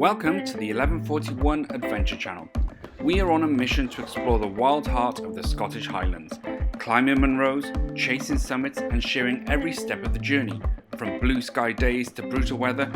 Welcome to the 1141 Adventure Channel. We are on a mission to explore the wild heart of the Scottish Highlands, climbing Munros, chasing summits and sharing every step of the journey. From blue sky days to brutal weather,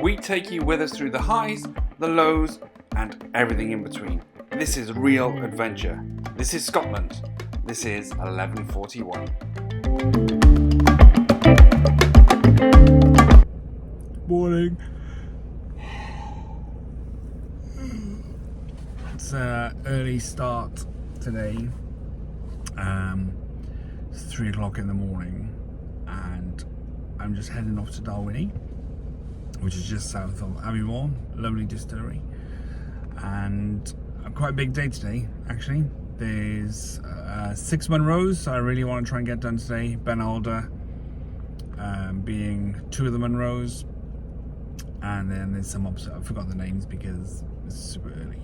we take you with us through the highs, the lows and everything in between. This is real adventure. This is Scotland. This is 1141. Morning. It's an early start today. It's 3 o'clock in the morning and I'm just heading off to Dalwhinnie, which is just south of Abbeymoor, lovely distillery. And a quite big day today actually. There's 6 Munros so I really want to try and get done today. Alder being 2 of the Munros, and then there's some I've forgotten the names because it's super early.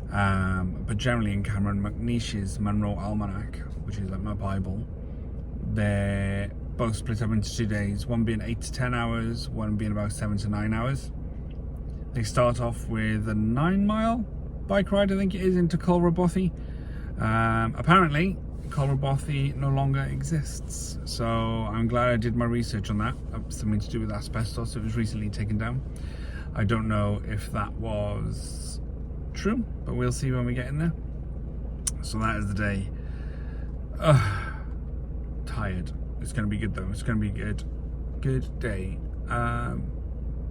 But generally in Cameron, McNeish's Munro Almanac, which is like my Bible, they're both split up into 2 days, one being 8 to 10 hours, one being about 7 to 9 hours. They start off with a 9-mile bike ride, I think it is, into Colrabothy. Apparently Colrabothy no longer exists, so I'm glad I did my research on that. Something to do with asbestos. It was recently taken down. I don't know if that was true, but we'll see when we get in there. So that is the day. Tired. It's going to be good though. It's going to be good day.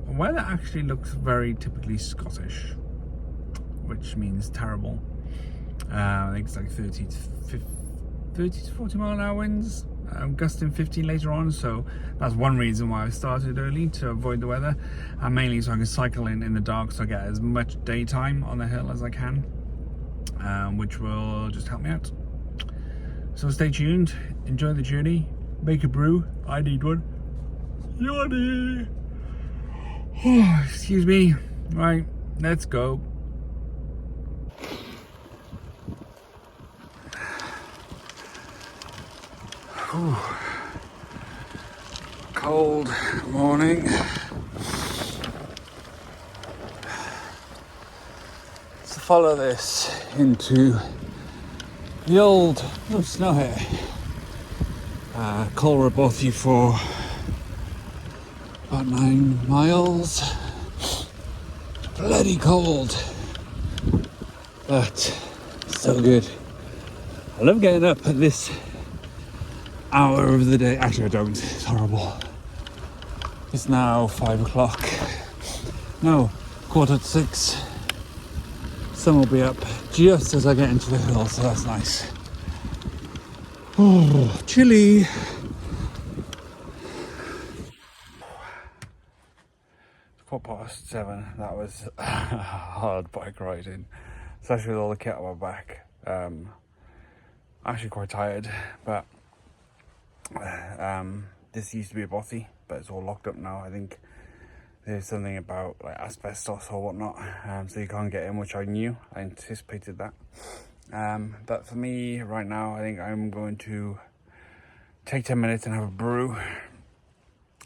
Weather actually looks very typically Scottish, which means terrible. I think it's like 30 to 40 mile an hour winds, gusting 15 later on, so that's one reason why I started early, to avoid the weather, and mainly so I can cycle in the dark so I get as much daytime on the hill as I can, which will just help me out. So stay tuned, enjoy the journey, make a brew, I need one. Yawny. Oh, excuse me. Right, let's go. Ooh. Cold morning. Let's follow this into the old snow here. Colrabothy for about 9 miles. Bloody cold, but so good. I love getting up at this hour of the day. Actually I don't, it's horrible. It's now 5 o'clock. No, 5:45. Sun will be up just as I get into the hill, so that's nice. Oh, chilly. It's 7:15. That was hard bike riding, especially with all the kit on my back. Actually quite tired, but this used to be a bothy, but it's all locked up now. I think there's something about like asbestos or whatnot, so you can't get in, which I knew. I anticipated that. But for me right now, I think I'm going to take 10 minutes and have a brew.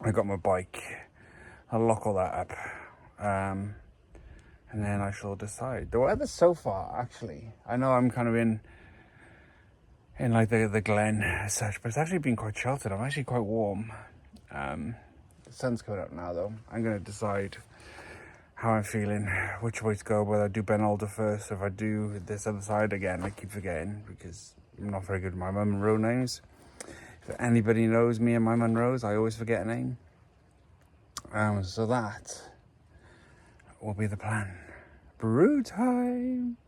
I got my bike, I'll lock all that up, and then I shall decide. The weather so far, actually, I know I'm kind of in like the glen as such, but it's actually been quite sheltered. I'm actually quite warm. The sun's coming up now though. I'm going to decide how I'm feeling, which way to go, whether I do Beinn Alder first, or if I do this other side again. I keep forgetting because I'm not very good with my Munro names. If anybody knows me and my Munros, I always forget a name. So that will be the plan. Brew time!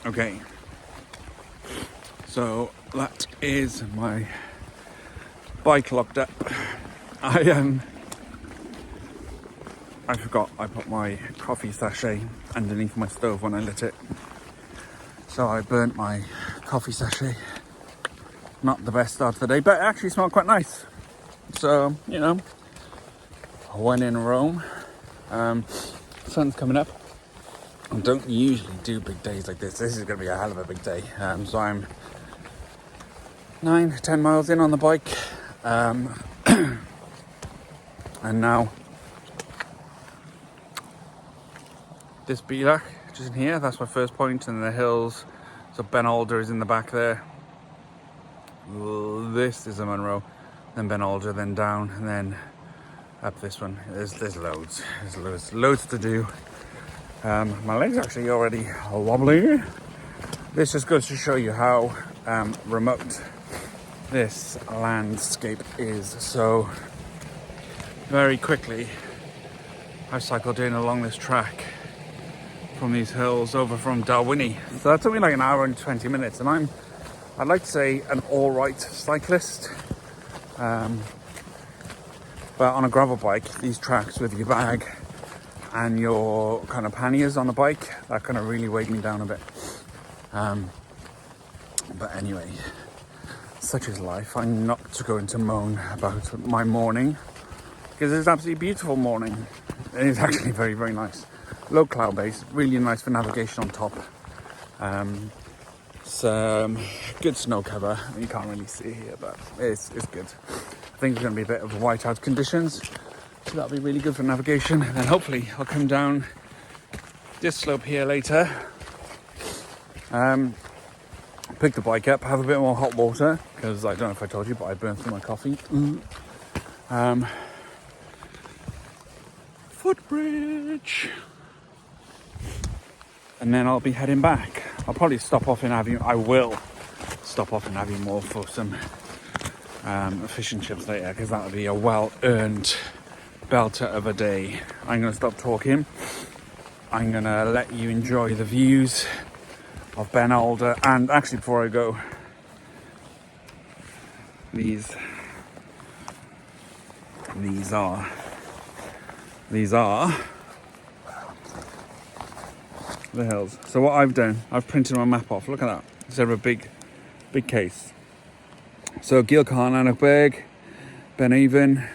Okay, so that is my Bike locked up. I forgot I put my coffee sachet underneath my stove when I lit it. So I burnt my coffee sachet. Not the best start to the day, but it actually smelled quite nice. So, you know, when in Rome, sun's coming up. I don't usually do big days like this. This is going to be a hell of a big day. So I'm 9-10 miles in on the bike. And now this Bheòil, which is in here, that's my first point, and the hills. So Alder is in the back there. This is a Munro, then Alder, then down, and then up this one. There's loads. There's loads to do. My legs actually already wobbly. This just goes to show you how remote this landscape is. So very quickly, I cycled in along this track from these hills over from Darwini. So that took me like an hour and 20 minutes, and I'd like to say an all right cyclist. But on a gravel bike, these tracks with your bag and your kind of panniers on the bike, that kind of really weighed me down a bit. But anyway, such is life. I'm not going to moan about my morning, because it's an absolutely beautiful morning. It is actually very, very nice. Low cloud base, really nice for navigation on top. Some good snow cover. You can't really see here, but it's good. I think there's going to be a bit of whiteout conditions, so that'll be really good for navigation. And then hopefully I'll come down this slope here later, pick the bike up, have a bit more hot water, because I don't know if I told you, but I burned through my coffee. Footbridge. And then I'll be heading back. I'll probably stop off in Aviemore. I will stop off in Aviemore for some fish and chips later, because that'll be a well-earned belter of a day. I'm going to stop talking. I'm going to let you enjoy the views of Beinn Alder. And actually, before I go, these are the hills. So what I've done, I've printed my map off. Look at that. Instead of a big case. So Gil Khan, Anachberg, Beinn,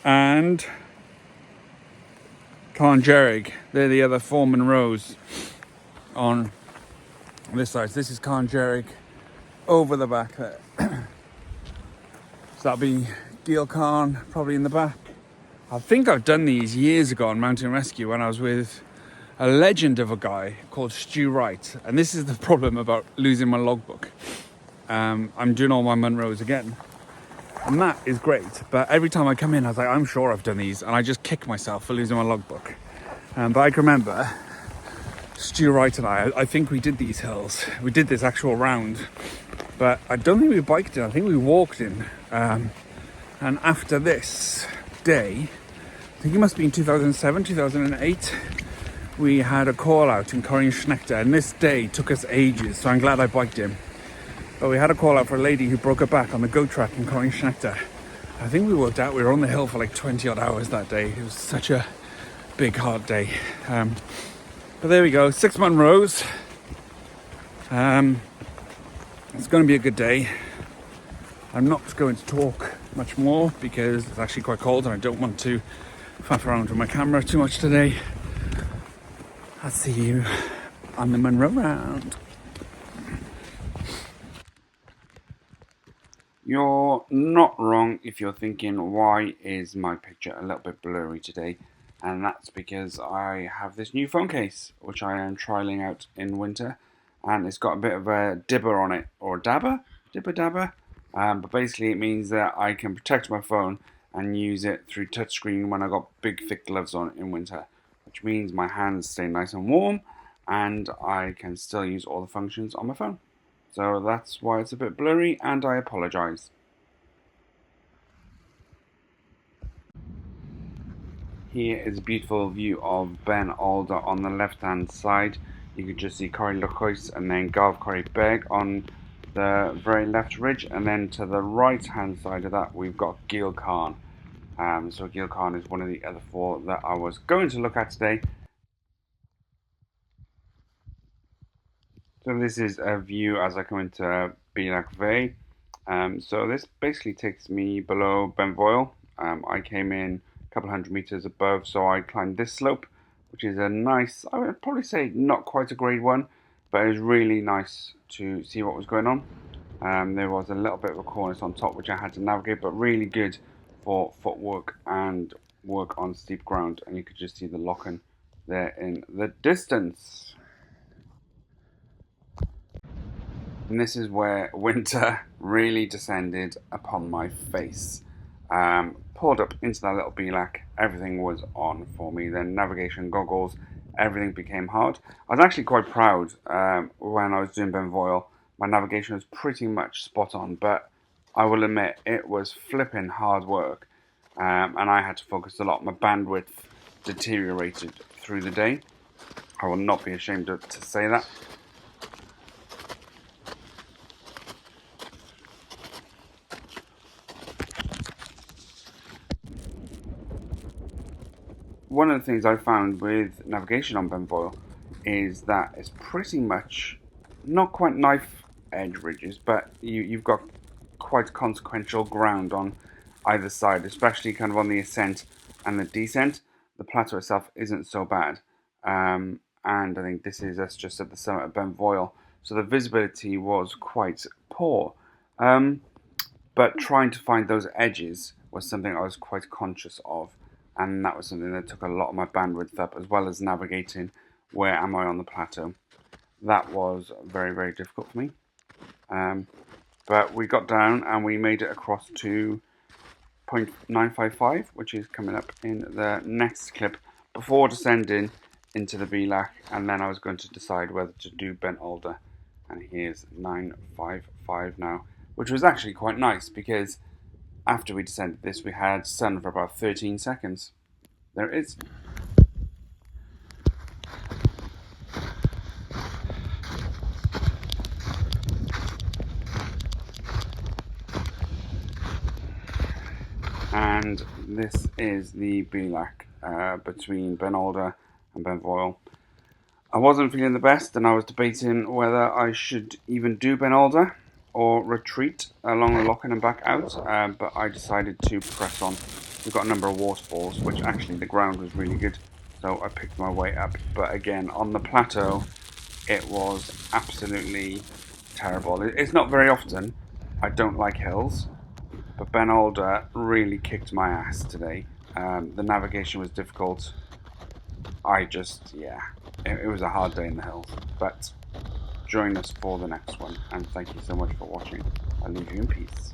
and Carngerig. They're the other 4 Munros on this side. So this is Carngerig over the back there. So that'll be Gil Khan probably in the back. I think I've done these years ago on Mountain Rescue when I was with a legend of a guy called Stu Wright. And this is the problem about losing my logbook. I'm doing all my Munros again, and that is great, but every time I come in I was like, I'm sure I've done these, and I just kick myself for losing my logbook. But I can remember Stu Wright and I think we did these hills, we did this actual round, but I don't think we biked in, I think we walked in. And after this day, I think it must be in 2007, 2008, we had a call out in Schnechter, and this day took us ages, so I'm glad I biked in. But we had a call out for a lady who broke her back on the goat track in Schnechter. I think we worked out we were on the hill for like 20 odd hours that day. It was such a big, hard day. But there we go, 6 Munros. It's going to be a good day. I'm not going to talk much more because it's actually quite cold and I don't want to faff around with my camera too much today. I'll see you on the Munro round. You're not wrong if you're thinking, why is my picture a little bit blurry today? And that's because I have this new phone case, which I am trialing out in winter. And it's got a bit of a dibber on it, or dabber? Dibber-dabber? But basically it means that I can protect my phone and use it through touchscreen when I got big thick gloves on in winter. Which means my hands stay nice and warm and I can still use all the functions on my phone. So that's why it's a bit blurry, and I apologise. Here is a beautiful view of Beinn Alder on the left hand side. You can just see Corrie Luchhuis and then Gav Corrie Berg on the very left ridge, and then to the right hand side of that we've got Bheòil. So Bheòil is one of the other four that I was going to look at today. So this is a view as I come into Bheòil. So this basically takes me below Bheòil. I came in a couple hundred meters above, so I climbed this slope, which is a nice, I would probably say not quite a grade one, but it was really nice to see what was going on. There was a little bit of a cornice on top which I had to navigate, but really good for footwork and work on steep ground, and you could just see the Lochen there in the distance. And this is where winter really descended upon my face. Pulled up into that little Bheòil, everything was on for me. Then navigation goggles, everything became hard. I was actually quite proud when I was doing Bheòil. My navigation was pretty much spot on, but I will admit it was flipping hard work, and I had to focus a lot. My bandwidth deteriorated through the day. I will not be ashamed to say that. One of the things I found with navigation on Bheòil is that it's pretty much not quite knife edge ridges, but you've got quite consequential ground on either side, especially kind of on the ascent and the descent. The plateau itself isn't so bad, and I think this is us just at the summit of Bheòil, so the visibility was quite poor. But trying to find those edges was something I was quite conscious of, and that was something that took a lot of my bandwidth up, as well as navigating where am I on the plateau. That was very, very difficult for me. But we got down and we made it across to 0.955, which is coming up in the next clip, before descending into the Bheòil, and then I was going to decide whether to do Beinn Alder. And here's 955 now, which was actually quite nice because after we descended this, we had sun for about 13 seconds. There it is. And this is the Bheòil between Beinn Alder and Bheòil. I wasn't feeling the best, and I was debating whether I should even do Beinn Alder or retreat along the Lochen and back out, but I decided to press on. We've got a number of waterfalls, which actually the ground was really good, so I picked my way up. But again, on the plateau, it was absolutely terrible. It's not very often I don't like hills, but Beinn Alder really kicked my ass today. The navigation was difficult. It was a hard day in the hills, but join us for the next one, and thank you so much for watching. I'll leave you in peace.